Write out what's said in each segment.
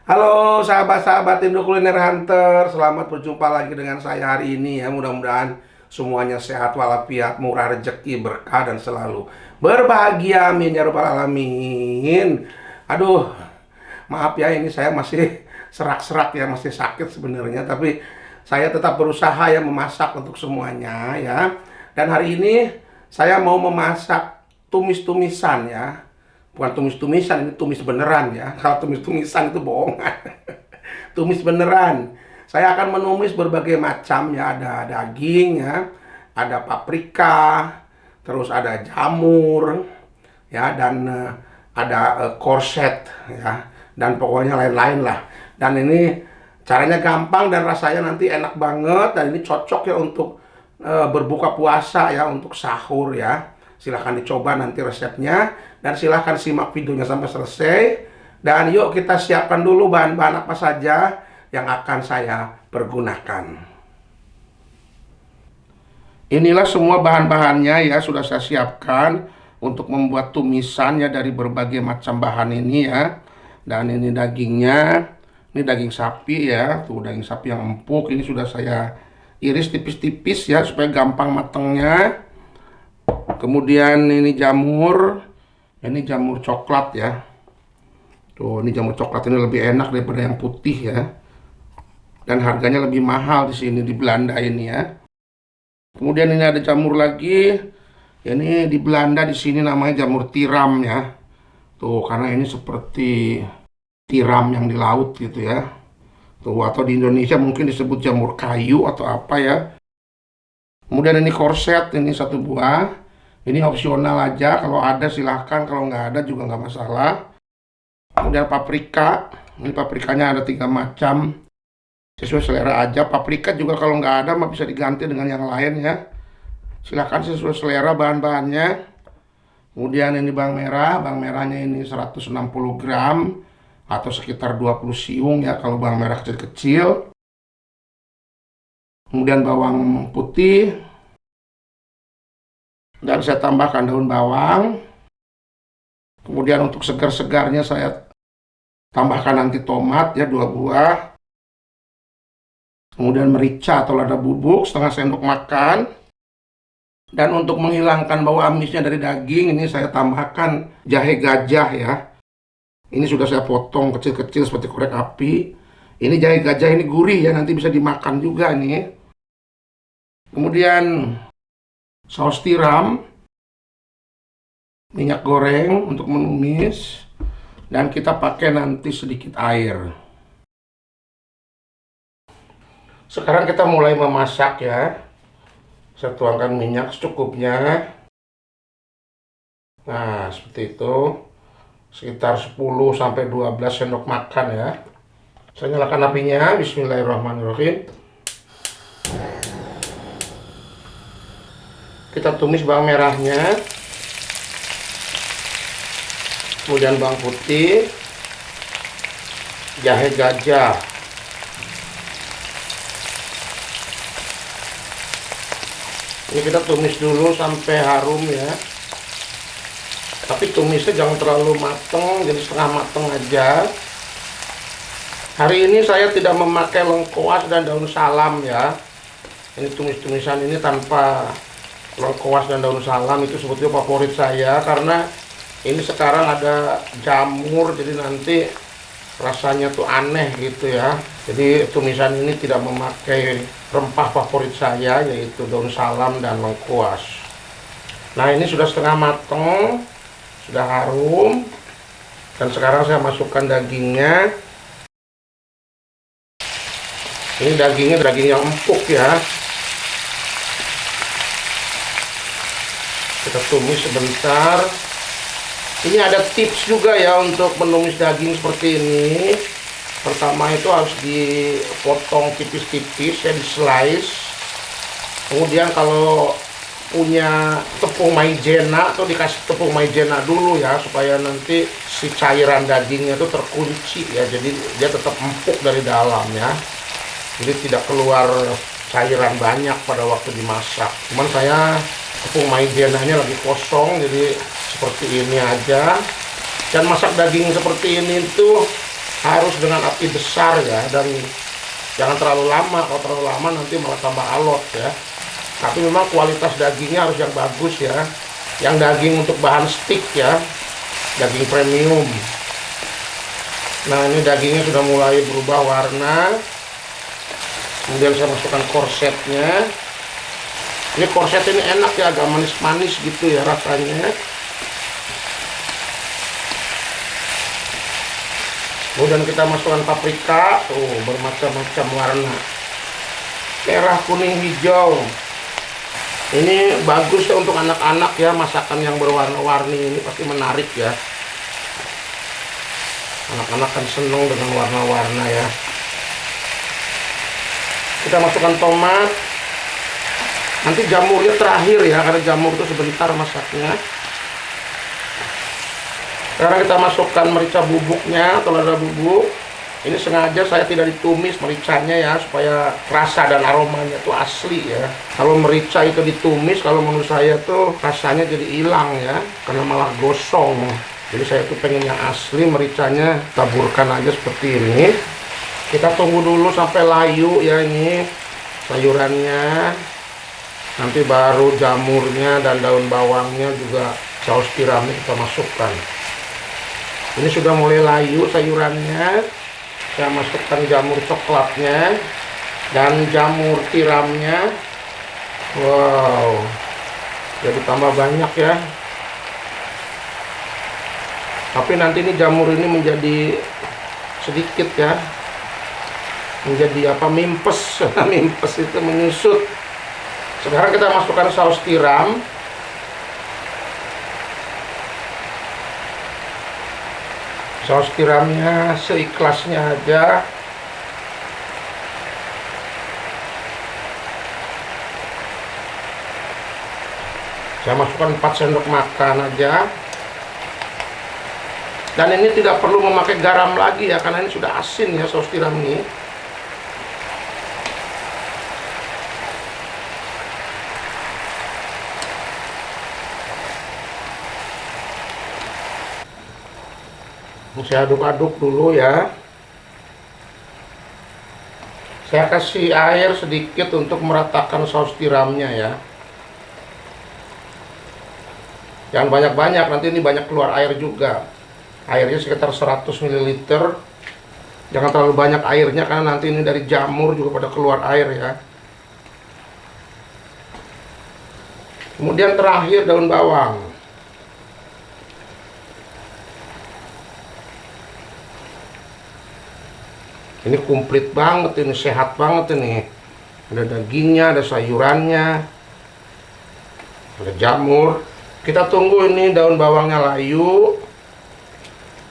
Halo sahabat-sahabat Indo Kuliner Hunter, selamat berjumpa lagi dengan saya hari ini ya. Mudah-mudahan semuanya sehat walafiat, murah rezeki, berkah dan selalu berbahagia. Amin ya rabbal alamin. Aduh, maaf ya ini saya masih serak-serak ya, masih sakit sebenarnya, tapi saya tetap berusaha ya memasak untuk semuanya ya. Dan hari ini saya mau memasak tumis-tumisan ya. Bukan tumis-tumisan, ini tumis beneran ya. Kalau tumis-tumisan itu bohongan. Tumis beneran. Saya akan menumis berbagai macam ya. Ada daging ya, ada paprika, terus ada jamur ya, dan ada korset ya, dan pokoknya lain-lain lah. Dan ini caranya gampang dan rasanya nanti enak banget, dan ini cocok ya untuk berbuka puasa ya, untuk sahur ya. Silahkan dicoba nanti resepnya, dan silahkan simak videonya sampai selesai. Dan yuk kita siapkan dulu bahan-bahan apa saja yang akan saya pergunakan. Inilah semua bahan-bahannya ya, sudah saya siapkan untuk membuat tumisannya dari berbagai macam bahan ini ya. Dan ini dagingnya, ini daging sapi ya, tuh daging sapi yang empuk. Ini sudah saya iris tipis-tipis ya supaya gampang matangnya. Kemudian ini jamur coklat ya. Tuh, ini jamur coklat ini lebih enak daripada yang putih ya. Dan harganya lebih mahal di sini di Belanda ini ya. Kemudian ini ada jamur lagi. Ini di Belanda di sini namanya jamur tiram ya. Tuh, karena ini seperti tiram yang di laut gitu ya. Tuh, atau di Indonesia mungkin disebut jamur kayu atau apa ya. Kemudian ini korset, ini satu buah. Ini opsional aja, kalau ada silahkan, kalau nggak ada juga nggak masalah. Kemudian paprika, ini paprikanya ada 3 macam, sesuai selera aja. Paprika juga kalau nggak ada mah bisa diganti dengan yang lain ya. Silahkan sesuai selera bahan-bahannya. Kemudian ini bawang merahnya ini 160 gram atau sekitar 20 siung ya kalau bawang merah kecil-kecil. Kemudian bawang putih. Dan saya tambahkan daun bawang. Kemudian untuk segar-segarnya saya tambahkan nanti tomat ya 2 buah. Kemudian merica atau lada bubuk setengah sendok makan. Dan untuk menghilangkan bau amisnya dari daging, ini saya tambahkan jahe gajah ya. Ini sudah saya potong kecil-kecil seperti korek api. Ini jahe gajah ini gurih ya, nanti bisa dimakan juga nih. Kemudian saus tiram, minyak goreng untuk menumis, dan kita pakai nanti sedikit air. Sekarang kita mulai memasak ya. Saya tuangkan minyak secukupnya. Nah, seperti itu. Sekitar 10-12 sendok makan ya. Saya nyalakan apinya, bismillahirrahmanirrahim. Kita tumis bawang merahnya, kemudian bawang putih, jahe gajah, ini kita tumis dulu sampai harum ya. Tapi tumisnya jangan terlalu mateng, jadi setengah mateng aja. Hari ini saya tidak memakai lengkuas dan daun salam ya. Ini tumis-tumisan ini tanpa lengkuas dan daun salam itu sebetulnya favorit saya, karena ini sekarang ada jamur jadi nanti rasanya tuh aneh gitu ya. Jadi tumisan ini tidak memakai rempah favorit saya, yaitu daun salam dan lengkuas. Nah, ini sudah setengah mateng, sudah harum, dan sekarang saya masukkan dagingnya. Ini dagingnya daging yang empuk ya. Kita tumis sebentar. Ini ada tips juga ya untuk menumis daging seperti ini. Pertama itu harus dipotong tipis-tipis ya, di slice. Kemudian kalau punya tepung maizena atau dikasih tepung maizena dulu ya, supaya nanti si cairan dagingnya itu terkunci ya, jadi dia tetap empuk dari dalam ya. Jadi tidak keluar cairan banyak pada waktu dimasak. Cuman saya tepung maizenanya lagi kosong, jadi seperti ini aja. Dan masak daging seperti ini tuh harus dengan api besar ya, dan jangan terlalu lama. Kalau terlalu lama nanti malah tambah alot ya. Tapi memang kualitas dagingnya harus yang bagus ya, yang daging untuk bahan steak ya, daging premium. Nah, ini dagingnya sudah mulai berubah warna. Kemudian saya masukkan korsetnya. Ini korset ini enak ya, agak manis-manis gitu ya rasanya. Kemudian kita masukkan paprika, tuh bermacam-macam warna, merah, kuning, hijau. Ini bagus ya untuk anak-anak ya, masakan yang berwarna-warni ini pasti menarik ya. Anak-anak kan seneng dengan warna-warna ya. Kita masukkan tomat. Nanti jamurnya terakhir ya, karena jamur itu sebentar masaknya. Sekarang kita masukkan merica bubuknya atau lada bubuk. Ini sengaja saya tidak ditumis mericanya ya, supaya rasa dan aromanya itu asli ya. Kalau merica itu ditumis, kalau menurut saya tuh rasanya jadi hilang ya, karena malah gosong. Jadi saya tuh pengen yang asli, mericanya taburkan aja seperti ini. Kita tunggu dulu sampai layu ya ini sayurannya. Nanti baru jamurnya dan daun bawangnya juga saus tiramnya kita masukkan. Ini sudah mulai layu sayurannya. Saya masukkan jamur coklatnya dan jamur tiramnya. Wow, jadi tambah banyak ya. Tapi nanti ini jamur ini menjadi sedikit ya, menjadi apa, mimpes. Mimpes itu menyusut. Sekarang kita masukkan saus tiram. Saus tiramnya seikhlasnya aja. Saya masukkan 4 sendok makan aja. Dan ini tidak perlu memakai garam lagi ya, karena ini sudah asin ya saus tiram ini. Saya aduk-aduk dulu ya. Saya kasih air sedikit untuk meratakan saus tiramnya ya. Jangan banyak-banyak, nanti ini banyak keluar air juga. Airnya sekitar 100 ml. Jangan terlalu banyak airnya, karena nanti ini dari jamur juga pada keluar air ya. Kemudian terakhir daun bawang. Ini komplit banget, ini sehat banget ini. Ada dagingnya, ada sayurannya, ada jamur. Kita tunggu ini daun bawangnya layu.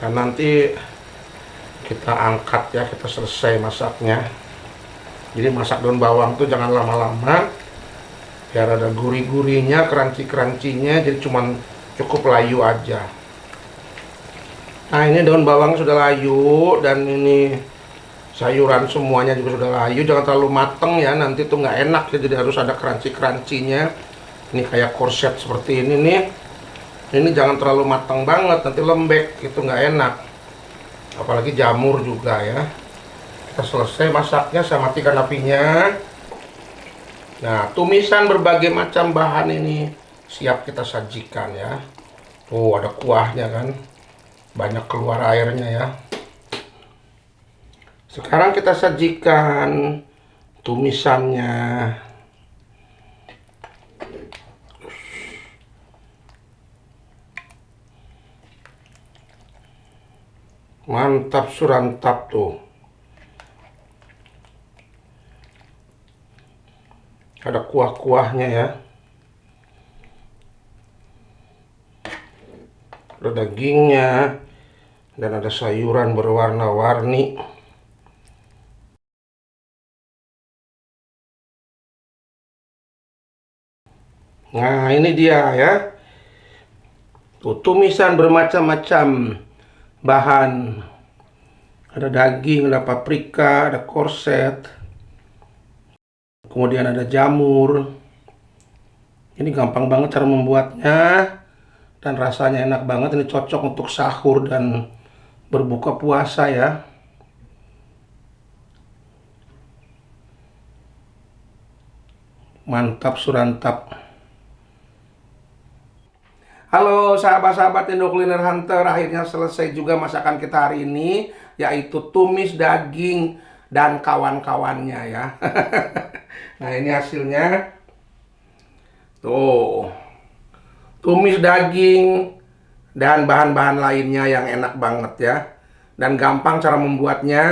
Dan nanti kita angkat ya, kita selesai masaknya. Jadi masak daun bawang tuh jangan lama-lama, biar ada gurih-gurihnya, crunchy-crunchy-nya. Jadi cuman cukup layu aja. Nah, ini daun bawang sudah layu, dan ini sayuran semuanya juga sudah layu. Jangan terlalu mateng ya, nanti tuh nggak enak ya. Jadi harus ada crunchy-crunchy-nya. Ini kayak korset seperti ini nih. Ini jangan terlalu mateng banget, nanti lembek, itu nggak enak. Apalagi jamur juga ya. Kita selesai masaknya, saya matikan apinya. Nah, tumisan berbagai macam bahan ini siap kita sajikan ya. Tuh, ada kuahnya kan, banyak keluar airnya ya. Sekarang kita sajikan tumisannya. Mantap surantap tuh. Ada kuah-kuahnya ya. Ada dagingnya dan ada sayuran berwarna-warni. Nah, ini dia ya. Tuh, tumisan bermacam-macam bahan. Ada daging, ada paprika, ada korset. Kemudian ada jamur. Ini gampang banget cara membuatnya. Dan rasanya enak banget. Ini cocok untuk sahur dan berbuka puasa ya. Mantap surantap. Halo sahabat-sahabat Indo Kuliner Hunter, akhirnya selesai juga masakan kita hari ini, yaitu tumis daging dan kawan-kawannya ya. Nah ini hasilnya. Tuh, tumis daging dan bahan-bahan lainnya yang enak banget ya. Dan gampang cara membuatnya.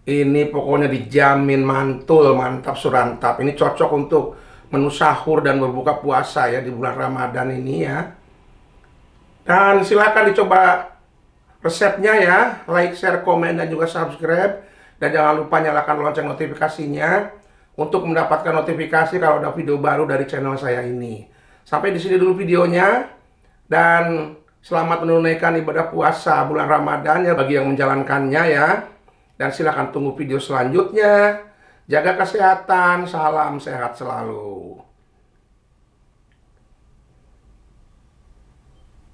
Ini pokoknya dijamin mantul, mantap surantap. Ini cocok untuk menu sahur dan berbuka puasa ya di bulan Ramadan ini ya. Dan silakan dicoba resepnya ya. Like, share, komen, dan juga subscribe. Dan jangan lupa nyalakan lonceng notifikasinya untuk mendapatkan notifikasi kalau ada video baru dari channel saya ini. Sampai di sini dulu videonya. Dan selamat menunaikan ibadah puasa bulan Ramadan ya bagi yang menjalankannya ya. Dan silakan tunggu video selanjutnya. Jaga kesehatan, salam sehat selalu.